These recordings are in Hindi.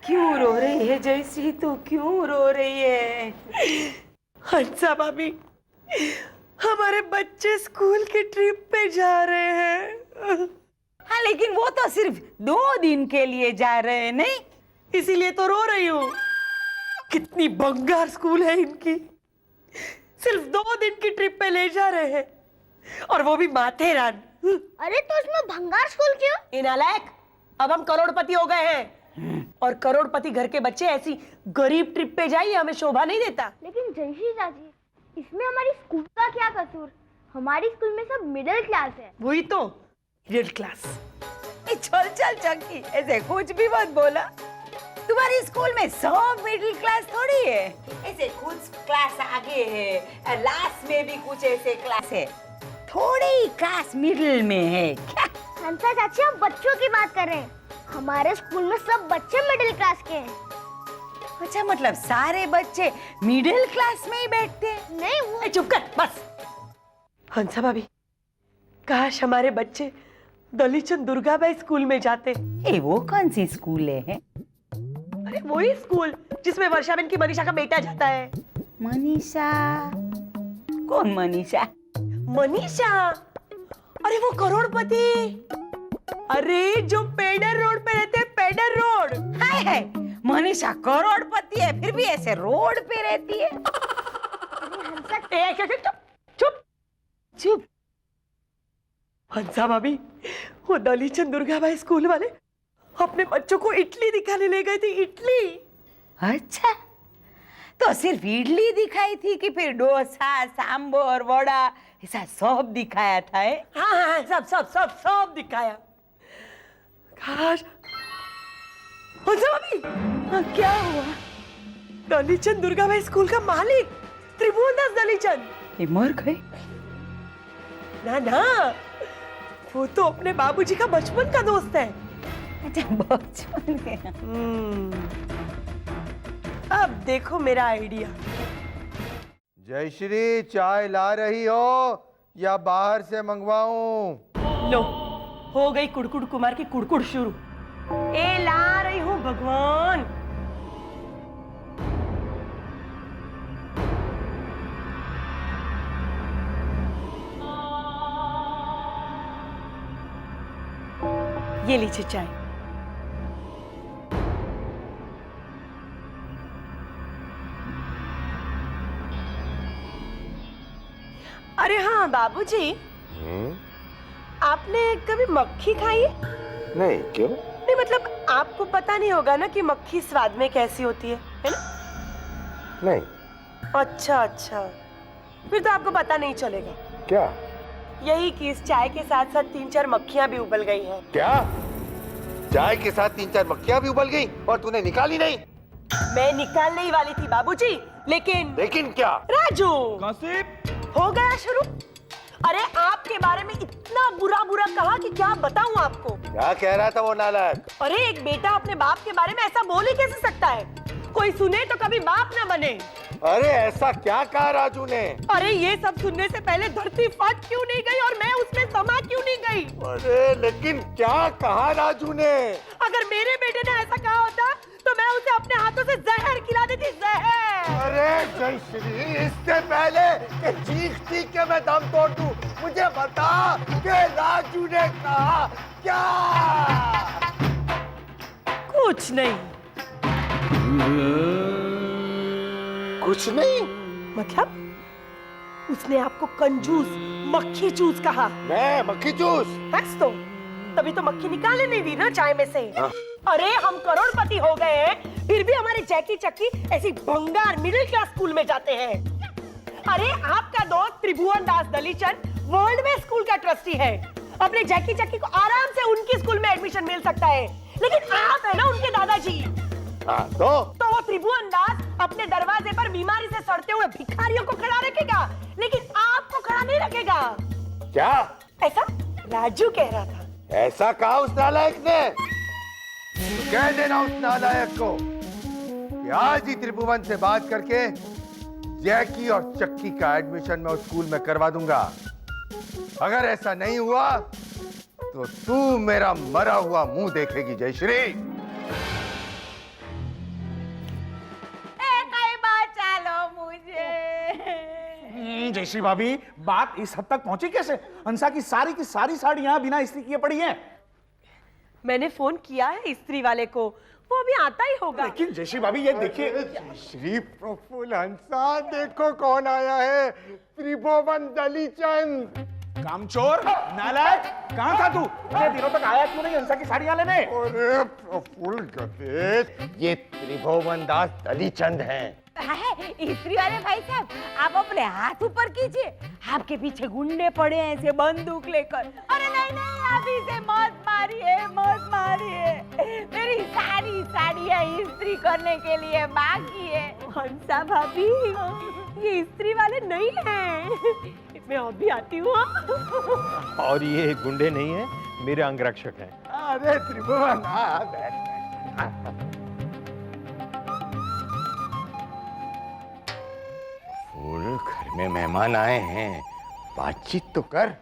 क्यों रो रही है जयश्री? तू क्यों रो रही है? हंसा भाभी, हमारे बच्चे स्कूल की ट्रिप पे जा रहे हैं। हाँ, लेकिन वो तो सिर्फ 2 दिन के लिए जा रहे हैं, नहीं? इसीलिए तो रो रही हूँ। कितनी बंगार स्कूल है इनकी, सिर्फ 2 दिन की ट्रिप पे ले जा रहे हैं, और वो भी माथेरान। अरे तो इसमें भंगार स्कूल क्यों? ये नालायक, अब हम करोड़पति हो गए हैं, और करोड़पति घर के बच्चे ऐसी गरीब ट्रिप पे जाइए, हमें शोभा नहीं देता। लेकिन जयश्री चाची, इसमें हमारी स्कूल का क्या कसूर? हमारी स्कूल में सब मिडिल क्लास है। वही तो, मिडिल क्लास। चल चल चक्की, ऐसे कुछ भी मत बोला। तुम्हारी स्कूल में सब मिडिल क्लास थोड़ी है। ऐसे कुछ क्लास आगे है, लास्ट में भी कुछ ऐसे क्लास है, थोड़ी क्लास मिडिल में है। क्या? हंसा चाची, हम बच्चों की बात कर रहे हैं। हमारे स्कूल में सब बच्चे मिडिल क्लास के हैं। अच्छा, मतलब सारे बच्चे मिडिल क्लास में ही बैठते हैं? नहीं, वो चुप कर बस। हंसा भाभी, काश हमारे बच्चे दलीचंद दुर्गाबाई स्कूल में जाते। ए, वो कौन सी स्कूल है? अरे वही स्कूल जिसमें वर्षाबेन की मनीषा का बेटा जाता है। मनीषा? कौन मनीषा? मनीषा, अरे वो करोड़पति, अरे जो पेडर रोड पे रहते हैं, पेडर रोड। हाय हाय, मनीषा करोड़पति है, फिर भी ऐसे रोड पे रहती है। चुप चुप चुप। हंसा भाभी, वो दलीचंद दुर्गाबाई स्कूल वाले अपने बच्चों को इडली दिखाने ले गए थे। इडली? अच्छा, तो सिर्फ इडली दिखाई थी कि फिर डोसा, सांभर, वड़ा ऐसा सब दिखाया था? हाँ हाँ, सब सब सब सब दिखाया। काश। हंसा भाभी, हाँ, क्या हुआ? दलीचंद दुर्गाबाई स्कूल का मालिक त्रिभुवन दास दलीचंद। ये मर गए? ना ना, वो तो अपने बाबूजी का बचपन का दोस्त है। अच्छा, बचपन के। अब देखो मेरा आइडिया। जयश्री, चाय ला रही हो या बाहर से मंगवाऊं? लो, हो गई कुड़कुड़ कुमार की कुड़कुड़ शुरू। ए ला रही हूँ भगवान। ये लीजिए चाय। अरे हाँ बाबूजी, आपने कभी मक्खी खाई है? नहीं, क्यों? नहीं मतलब आपको पता नहीं होगा ना कि मक्खी स्वाद में कैसी होती है ना? नहीं। अच्छा अच्छा, फिर तो आपको पता नहीं चलेगा। क्या? यही कि इस चाय के साथ साथ 3-4 मक्खियां भी उबल गई हैं। क्या? चाय के साथ 3-4 मक्खियां भी उबल गई और तूने निकाली नहीं? मैं निकालने ही वाली थी बाबूजी, लेकिन क्या? राजू, हो गया शुरू। अरे आपके बारे में इतना बुरा बुरा कहा कि क्या बताऊं आपको। क्या कह रहा था वो नालायक? अरे एक बेटा अपने बाप के बारे में ऐसा बोल ही कैसे सकता है? कोई सुने तो कभी बाप ना बने। अरे ऐसा क्या कहा राजू ने? अरे ये सब सुनने से पहले धरती फट क्यों नहीं गई और मैं उसमें समा क्यों नहीं गई? अरे लेकिन क्या कहा राजू ने? अगर मेरे बेटे ने ऐसा कहा होता तो मैं उसे अपने हाथों से जहर खिला देती, जहर। अरे जयश्री, इससे पहले कि चीख के मैं दम तोड़ दूं, मुझे बता कि राजू ने कहा क्या? कुछ नहीं। कुछ नहीं? मतलब उसने आपको कंजूस मक्खी चूस कहा। मैं मक्खी चूस? बस तो तभी तो मक्खी निकालने नहीं दी ना चाय में से। हाँ। अरे हम करोड़पति हो गए हैं, फिर भी हमारे जैकी चक्की ऐसी भंगार मिडिल क्लास स्कूल में जाते हैं। अरे आपका दोस्त त्रिभुवन दास दलीचंद वर्ल्ड में स्कूल का ट्रस्टी है। अपने जैकी चक्की को आराम से उनकी स्कूल में एडमिशन मिल सकता है, लेकिन आप है ना उनके दादाजी। हाँ, तो वो त्रिभुवन दास अपने दरवाजे पर बीमारी से सड़ते हुए भिखारियों को खड़ा रखेगा, लेकिन आपको खड़ा नहीं रखेगा। क्या? ऐसा राजू कह रहा था। ऐसा कहा उस नालायक ने? कह देना उस नालायक को कि आज ही त्रिभुवन से बात करके जैकी और चक्की का एडमिशन मैं उस स्कूल में करवा दूंगा। अगर ऐसा नहीं हुआ तो तू मेरा मरा हुआ मुंह देखेगी जयश्री। कई बार चालो मुझे। जयश्री भाभी, बात इस हद तक पहुंची कैसे? हंसा की सारी साड़ियां बिना इस्त्री किए पड़ी हैं। मैंने फोन किया है इस्त्री वाले को, वो अभी आता ही होगा। लेकिन जयश्री भाभी ये देखिए। श्री प्रफुल्ल हंसा, देखो कौन आया है, त्रिभुवन दलीचंद। कामचोर, नालायक, कहां था तू? इतने दिनों तक आया क्यों नहीं हंसा की साड़ियां लेने? अरे प्रफुल्ल गधे, ये त्रिभुवन दास दलीचंद हैं। इस्त्री वाले भाई साहब, आप अपने हाथ ऊपर कीजिए, आपके पीछे गुंडे पड़े हैं ऐसे बंदूक लेकर। अरे नहीं नहीं, आप इसे मत मारिए, मत मारिए। मेरी सारी साड़ियाँ इस्त्री करने के लिए बाकी है। हंसा भाभी, ये इस्त्री वाले नहीं हैं। मैं अभी आती हूँ। और ये गुंडे नहीं है, मेरे अंगरक्षक हैं। अरे त्रिभुवन, फूल, घर में मेहमान आए हैं, बातचीत तो कर।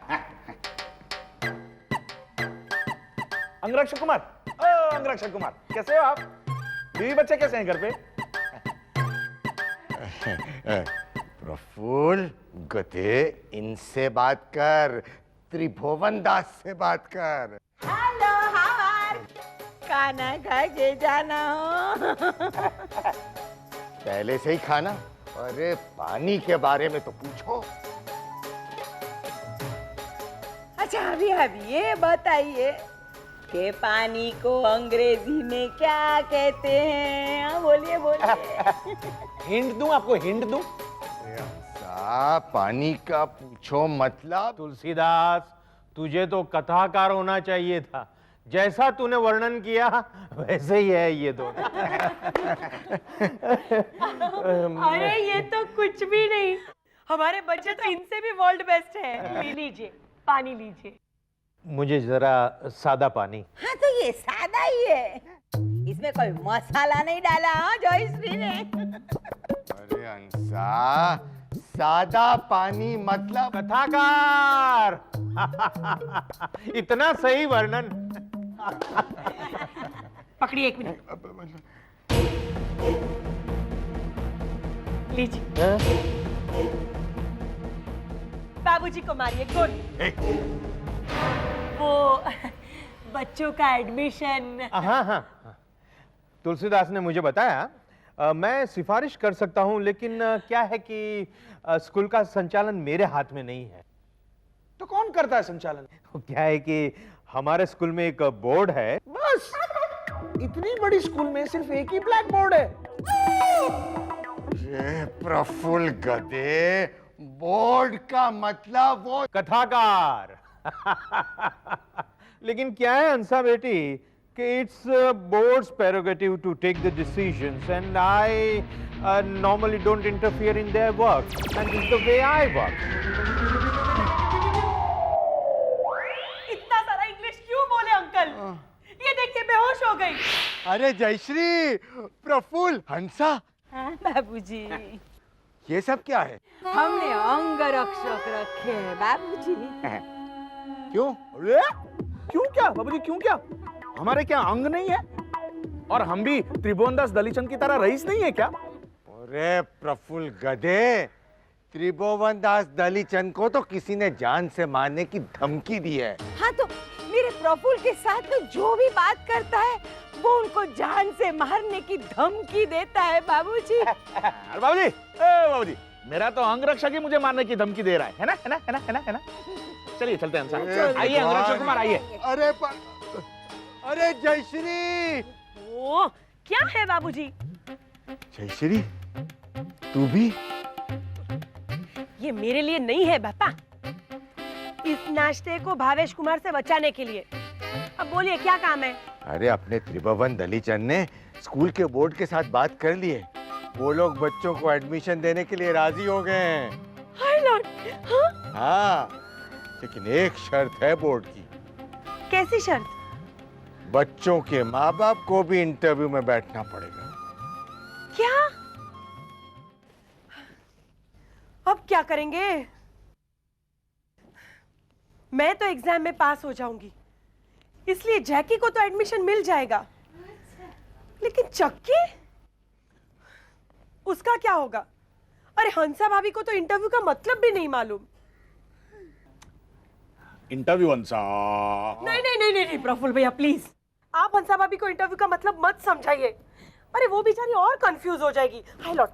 अंगरक्षक कुमार, अंगरक्षक कुमार, कैसे हो आप? बीवी बच्चे कैसे हैं घर पे? प्रफुल्ल गधे, इनसे बात कर, त्रिभुवन दास से बात कर। हेलो, हार खाना खा के जाना हो। पहले से ही खाना? अरे पानी के बारे में तो पूछो। अच्छा अभी ये बताइए कि पानी को अंग्रेजी में क्या कहते हैं? हाँ, बोलिए बोलिए। हिंट दूं आपको, हिंट दूं? पानी का पूछो मतलब। तुलसीदास, तुझे तो कथाकार होना चाहिए था। जैसा तूने वर्णन किया वैसे ही है ये दो। अरे ये तो कुछ भी नहीं, हमारे बच्चे तो इनसे भी वर्ल्ड बेस्ट है। ले लीजिए, पानी लीजिए। मुझे जरा सादा पानी। हाँ तो ये सादा ही है, इसमें कोई मसाला नहीं डाला। हाँ जयश्री ने। अरे अंसा, सादा पानी मतलब? कथाकार। इतना सही वर्णन। पकड़िए, एक मिनट लीजिए। बाबूजी को मारिए, गुड। वो बच्चों का एडमिशन। हाँ हाँ, तुलसीदास ने मुझे बताया, मैं सिफारिश कर सकता हूं, लेकिन क्या है कि स्कूल का संचालन मेरे हाथ में नहीं है। तो कौन करता है संचालन? क्या है कि हमारे स्कूल में एक बोर्ड है। बस इतनी बड़ी स्कूल में सिर्फ एक ही ब्लैक बोर्ड है? ये प्रफुल्ल गधे, बोर्ड का मतलब वो कथाकार। लेकिन क्या है हंसा बेटी कि it's board's prerogative to take the decisions and I normally don't interfere in their work and this the way I work. इतना सारा इंग्लिश क्यों बोले अंकल? ये देखिए बेहोश हो गई। अरे जयश्री, प्रफुल्ल, हंसा, हाँ बाबूजी, ये सब क्या है? हमने अंगरक्षक रखे हैं बाबूजी। क्यों? अरे क्यों क्या बाबूजी, क्यों क्या? हमारे क्या अंग नहीं है? और हम भी त्रिभुवन दास दलीचंद की तरह रईस नहीं है क्या? अरे प्रफुल्ल गधे, त्रिभुवन दास दलीचंद को तो किसी ने जान से मारने की धमकी दी है। हाँ तो मेरे प्रफुल्ल के साथ तो जो भी बात करता है वो उनको जान से मारने की धमकी देता है बाबूजी। अरे बाबूजी, मेरा तो अंगरक्षक ही मुझे मारने की धमकी दे रहा है ना? है ना? चलिए चलते हैं अंसा। आइए अंगरक्षक कुमार, आइए। अरे जयश्री। ओ, क्या है बाबूजी? जयश्री, तू भी? ये मेरे लिए नहीं है पापा, इस नाश्ते को भावेश कुमार से बचाने के लिए। अब बोलिए क्या काम है? अरे अपने त्रिभुवन दलीचंद ने स्कूल के बोर्ड के साथ बात कर ली है, वो लोग बच्चों को एडमिशन देने के लिए राजी हो गए हैं। हाय लॉर्ड। हाँ? हाँ, लेकिन एक शर्त है बोर्ड की। कैसी शर्त? बच्चों के माँ बाप को भी इंटरव्यू में बैठना पड़ेगा। क्या? अब क्या करेंगे? मैं तो एग्जाम में पास हो जाऊंगी, इसलिए जैकी को तो एडमिशन मिल जाएगा, लेकिन चक्की उसका क्या होगा? अरे हंसा भाभी को तो इंटरव्यू का मतलब भी नहीं मालूम। इंटरव्यू हंसा। नहीं नहीं नहीं नहीं प्रफुल्ल भैया प्लीज, आप हंसा भाभी को इंटरव्यू का मतलब मत समझाइए। अरे वो बेचारी और कंफ्यूज हो जाएगी। हाय लॉट।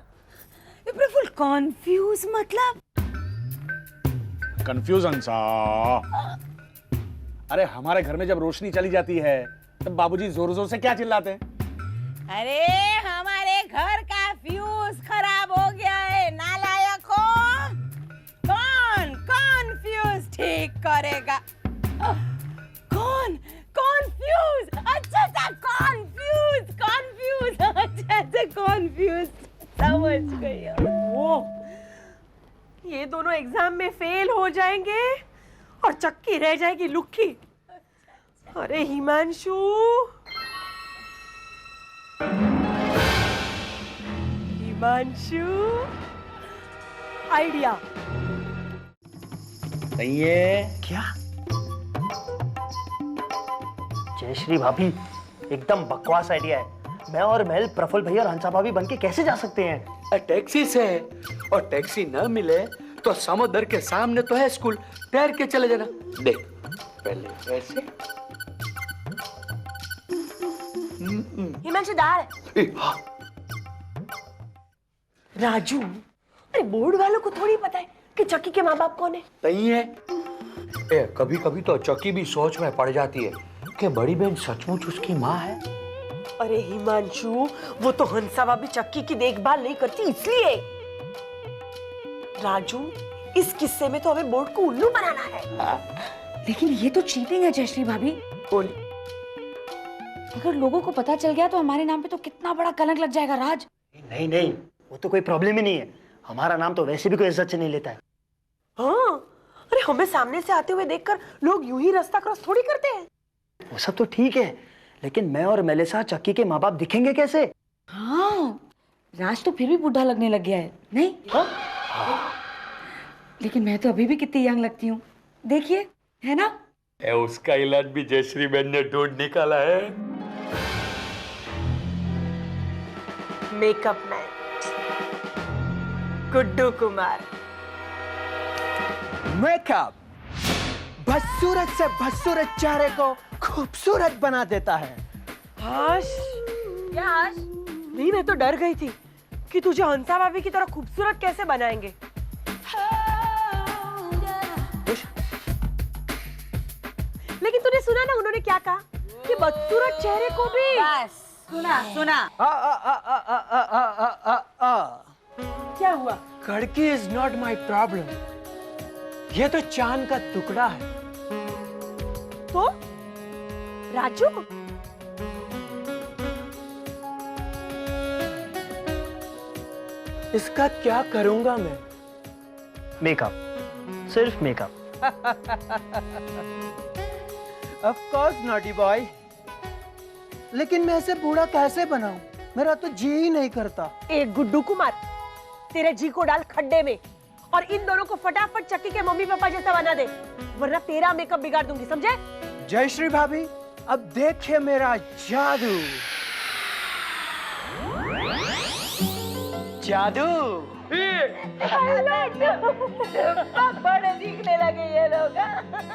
प्रफुल्ल कंफ्यूज मतलब? कंफ्यूज हंसा। अरे हमारे घर में जब रोशनी चली जाती है तब बाबूजी जोर जोर से क्या चिल्लाते हैं? अरे हमारे घर का फ्यूज खराब हो गया है, नालायक हो। कौन कौन फ्यूज ठीक करेगा? कौन कौन फ्यूज? अच्छा अच्छा कॉन्फ्यूज कॉन्फ्यूज, अच्छा अच्छा कॉन्फ्यूज, समझ गई। वो ये दोनों एग्जाम में फेल हो जाएंगे और चक्की रह जाएगी लुक्की। अरे हिमांशु, हिमांशु, आइडिया। नहीं है क्या? जयश्री भाभी, एकदम बकवास आइडिया है। मैं और महल प्रफुल्ल भैया और हंसा भाभी बनके कैसे जा सकते हैं? टैक्सी से, और टैक्सी न मिले तो समुद्र के सामने तो है स्कूल, तैर के चले जाना। देख पहले ऐसे। हिमांशु दार। हाँ। राजू, अरे बोर्ड वालों को थोड़ी पता है कि चक्की के माँ बाप कौन है। नहीं है। कभी कभी तो चक्की भी सोच में पड़ जाती है कि बड़ी बहन सचमुच उसकी माँ है। अरे हिमांशु, वो तो हंसा भाभी चक्की की देखभाल नहीं करती इसलिए। राजू, इस किस्से में तो हमें बोर्ड को उल्लू बनाना है। लेकिन ये तो चीटिंग है जयश्री भाभी। बोल। अगर लोगों को पता चल गया तो हमारे नाम पे तो कितना बड़ा कलंक लग जाएगा राज। नहीं नहीं, वो तो कोई प्रॉब्लम ही नहीं है। हमारा नाम तो वैसे भी कोई इज्जत से नहीं लेता है। हाँ, अरे हमें सामने से आते हुए देखकर लोग यूं ही रास्ता क्रॉस थोड़ी करते हैं। वो सब तो ठीक है, लेकिन मैं और मेलिसा चक्की के माँ बाप दिखेंगे कैसे? हाँ, राज तो फिर भी बूढ़ा लगने लग गया है, नहीं? हाँ। लेकिन मैं तो अभी भी कितनी यंग लगती हूँ, देखिए, है ना? उसका इलाज भी जयश्री बहन ने ढूंढ निकाला है। Makeup man Guddu Kumar. Makeup बदसूरत से बदसूरत चेहरे को खूबसूरत बना देता है। हाश, क्या हाश? नहीं, मैं तो डर गई थी कि तुझे हंसा भाभी की तरह खूबसूरत कैसे बनाएंगे। लेकिन तूने सुना ना उन्होंने क्या कहा कि बदसूरत चेहरे को भी। बस सुना सुना। क्या हुआ? खड़की इज नॉट माई प्रॉब्लम, ये तो चांद का टुकड़ा है। तो राजू, इसका क्या करूंगा मैं? मेकअप, सिर्फ makeup. Of course naughty boy, लेकिन मैं इसे बूढ़ा कैसे बनाऊं? मेरा तो जी ही नहीं करता। एक गुड्डू कुमार, तेरे जी को डाल खड्डे में और इन दोनों को फटाफट चक्की के मम्मी पापा जैसा बना दे, वरना तेरा मेकअप बिगाड़ दूंगी, समझे? जयश्री भाभी, अब देखिए मेरा जादू। जादू। बड़े दिखने लगे ये लोग।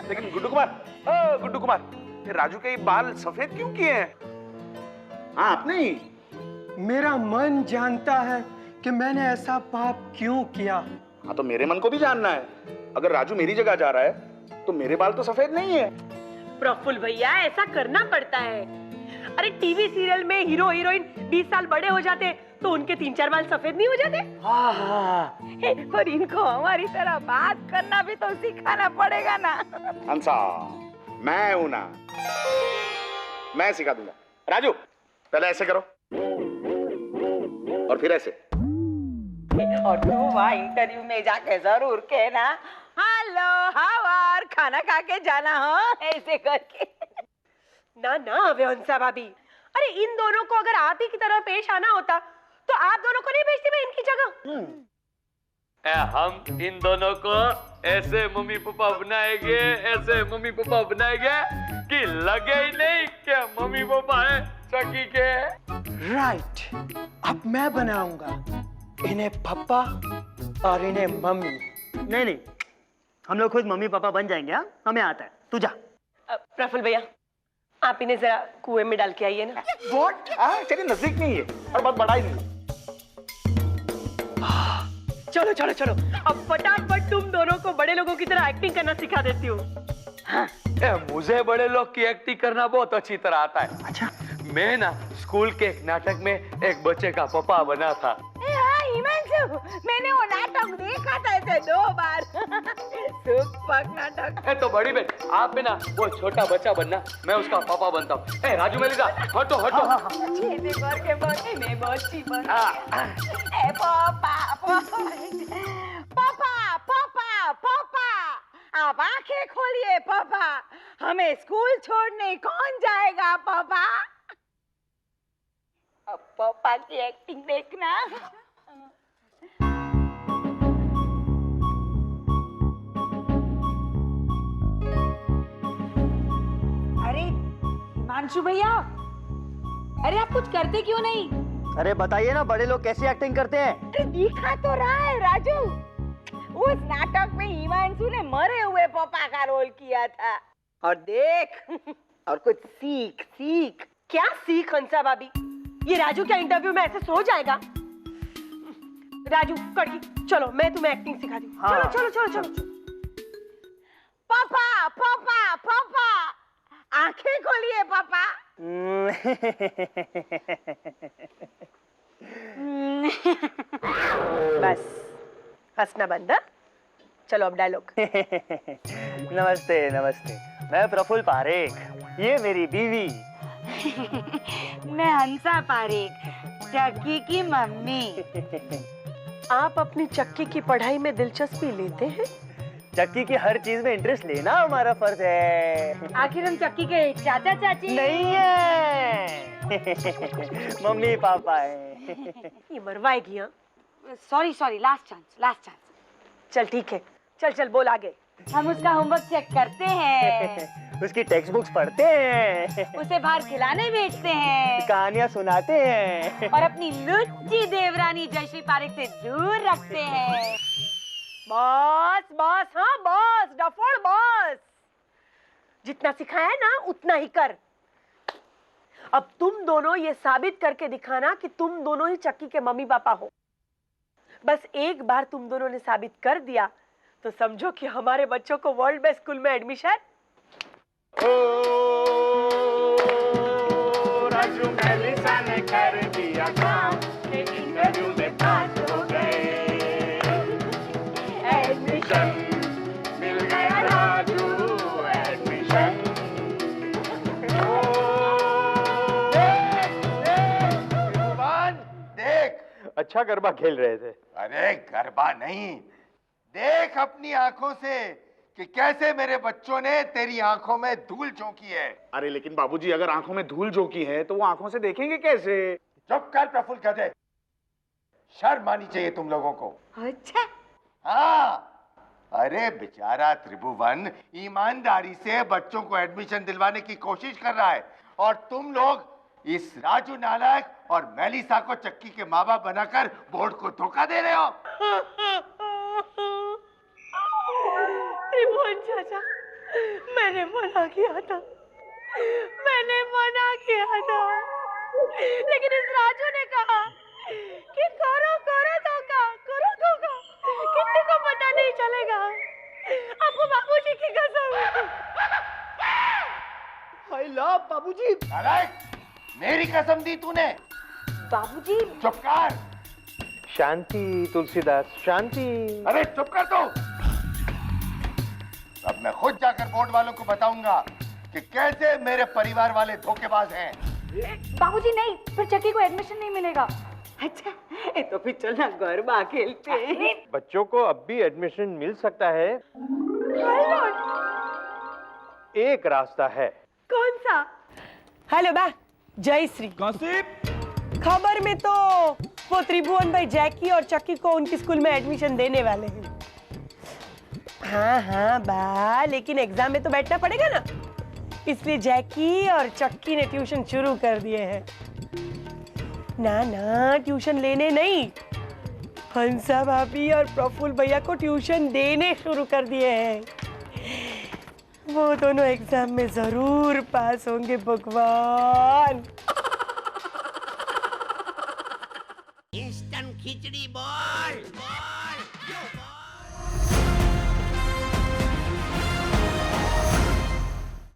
लेकिन गुड्डू कुमार, ओ गुड्डू कुमार, ये राजू के बाल सफेद क्यों किए हैं? हाँ, आपने ही। मेरा मन जानता है कि मैंने ऐसा पाप क्यों किया। हाँ, तो मेरे मन को भी जानना है। अगर राजू मेरी जगह जा रहा है तो मेरे बाल तो सफेद नहीं है। प्रफुल्ल भैया, ऐसा करना पड़ता है। अरे टीवी सीरियल में हीरो हीरोइन 20 साल बड़े हो जाते तो उनके 3-4 बाल सफेद नहीं हो जाते? पर इनको हमारी तरह बात करना भी तो सिखाना पड़ेगा ना। हंसा, मैं हूं ना, मैं सिखा दूंगा। राजू, पहले ऐसे करो और फिर ऐसे। और तू वहाँ इंटरव्यू में जाके जरूर कहना, हेलो हाउ आर, खाना खा के जाना हो, ऐसे करके। ना ना हंसा भाभी, अरे इन दोनों को अगर आप ही की तरह पेश आना होता तो आप दोनों को नहीं भेजती मैं इनकी जगह। हम इन दोनों को ऐसे मम्मी पापा बनाएंगे, ऐसे मम्मी पापा बनाएंगे कि लगे ही नहीं कि मम्मी पापा है चक्की के। राइट, अब मैं बनाऊंगा इन्हें पापा और इन्हें मम्मी। नहीं नहीं, हम लोग खुद मम्मी पापा बन जाएंगे। हाँ, हमें आता है, तू जा। प्रफुल्ल भैया, आप इन्हें जरा कुएं में डाल के आइए ना। व्हाट? चलिए, नजदीक नहीं है और बहुत बड़ा ही नहीं। चलो चलो चलो, अब फटाफट तुम दोनों को बड़े लोगों की तरह एक्टिंग करना सिखा देती हूँ। मुझे बड़े लोग की एक्टिंग करना बहुत अच्छी तरह आता है। अच्छा, मैं ना स्कूल के एक नाटक में एक बच्चे का पापा बना था। हिमांशु, मैंने वो नाटक देखा था ऐसे 2 बार। सुपर नाटक। तो बड़ी बहन, आप ना वो छोटा बच्चा बनना, मैं उसका पापा बनता हूँ। राजू मेलिका, हटो हटो। मैं बच्ची बन। पापा पापा पापा पापा, आप आंखें खोलिए पापा, हमें स्कूल छोड़ने कौन जाएगा पापा? अब पापा की एक्टिंग देखना। अरे हिमांशु भैया, अरे आप कुछ करते क्यों नहीं? अरे बताइए ना, बड़े लोग कैसी एक्टिंग करते हैं? अरे दिखा तो रहा है राजू, उस नाटक में हिमांशु ने मरे हुए पापा का रोल किया था। और देख और कुछ सीख सीख। क्या सीख हंसा भाभी? ये राजू क्या इंटरव्यू में ऐसे सो जाएगा? राजू कड़की, चलो मैं तुम्हें एक्टिंग सिखाती हूँ। हाँ। चलो चलो चलो चलो। पापा पापा पापा, आंखें खोलिए पापा। बस हंसना बंद। चलो अब डायलॉग। नमस्ते नमस्ते, मैं प्रफुल्ल पारेख, ये मेरी बीवी। मैं हंसा पारेख, चक्की की मम्मी। आप अपनी चक्की की पढ़ाई में दिलचस्पी लेते हैं? चक्की की हर चीज में इंटरेस्ट लेना हमारा फर्ज है। आखिर हम चक्की के चाचा चाची नहीं है। मम्मी पापा है। ये मरवाएगी। हाँ, सॉरी सॉरी, लास्ट चांस। चल ठीक है, चल चल बोल आगे। हम उसका होमवर्क चेक करते हैं, उसकी टेक्स्ट बुक्स पढ़ते हैं, उसे बाहर खिलाने भेजते हैं, कहानियां सुनाते हैं और अपनी लुच्ची देवरानी जयश्री पारेख से दूर रखते हैं। बस बस, हाँ बस, डफोड़ बस। जितना सिखाया है ना उतना ही कर। अब तुम दोनों ये साबित करके दिखाना कि तुम दोनों ही चक्की के मम्मी पापा हो। बस एक बार तुम दोनों ने साबित कर दिया तो समझो कि हमारे बच्चों को वर्ल्ड बेस्ट स्कूल में एडमिशन। राजू मेलिसा ने कर दिया काम, इंटरव्यू में पास हो गए। एडमिशन मिल गया राजू, एडमिशन। देख, अच्छा गरबा खेल रहे थे। अरे गरबा नहीं, देख अपनी आंखों से कि कैसे मेरे बच्चों ने तेरी आंखों में धूल झोंकी है। अरे लेकिन बाबूजी, अगर आंखों में धूल झोंकी है तो वो आंखों से देखेंगे कैसे? चुप कर प्रफुल्ल, कहते शर्म आनी चाहिए तुम लोगों को। अच्छा, हाँ, अरे बेचारा त्रिभुवन ईमानदारी से बच्चों को एडमिशन दिलवाने की कोशिश कर रहा है, और तुम लोग इस राजू नालायक और मेलिसा को चक्की के माँ बाप बनाकर बोर्ड को धोखा दे रहे हो। त्रिभुवन चाचा, मैंने मना किया था, लेकिन इस राजू ने कहा कि करो धोखा, किसी को पता नहीं चलेगा। आपको बाबूजी की कसम। आई लव बाबूजी। नालायक, मेरी कसम दी तूने। बाबूजी। चुप कर। शांति तुलसीदास, शांति। अरे चुप कर तू। अब मैं खुद जाकर बोर्ड वालों को बताऊंगा कि कैसे मेरे परिवार वाले धोखेबाज हैं। बाबूजी नहीं, फिर चक्की को एडमिशन नहीं मिलेगा। अच्छा, तो फिर चलना गरबा खेलते हैं। बच्चों को अब भी एडमिशन मिल सकता है। एक रास्ता है। कौन सा? हेलो बा, जय श्री। गॉसिप। खबर में तो वो त्रिभुवन भाई जैकी और चक्की को उनकी स्कूल में एडमिशन देने वाले हैं। हाँ हाँ बा, लेकिन एग्जाम में तो बैठना पड़ेगा ना, इसलिए जैकी और चक्की ने ट्यूशन शुरू कर दिए हैं। ना ना, ट्यूशन लेने नहीं, हंसा भाभी और प्रफुल्ल भैया को ट्यूशन देने शुरू कर दिए हैं। वो दोनों एग्जाम में जरूर पास होंगे भगवान। इंस्टेंट खिचड़ी बॉल बॉल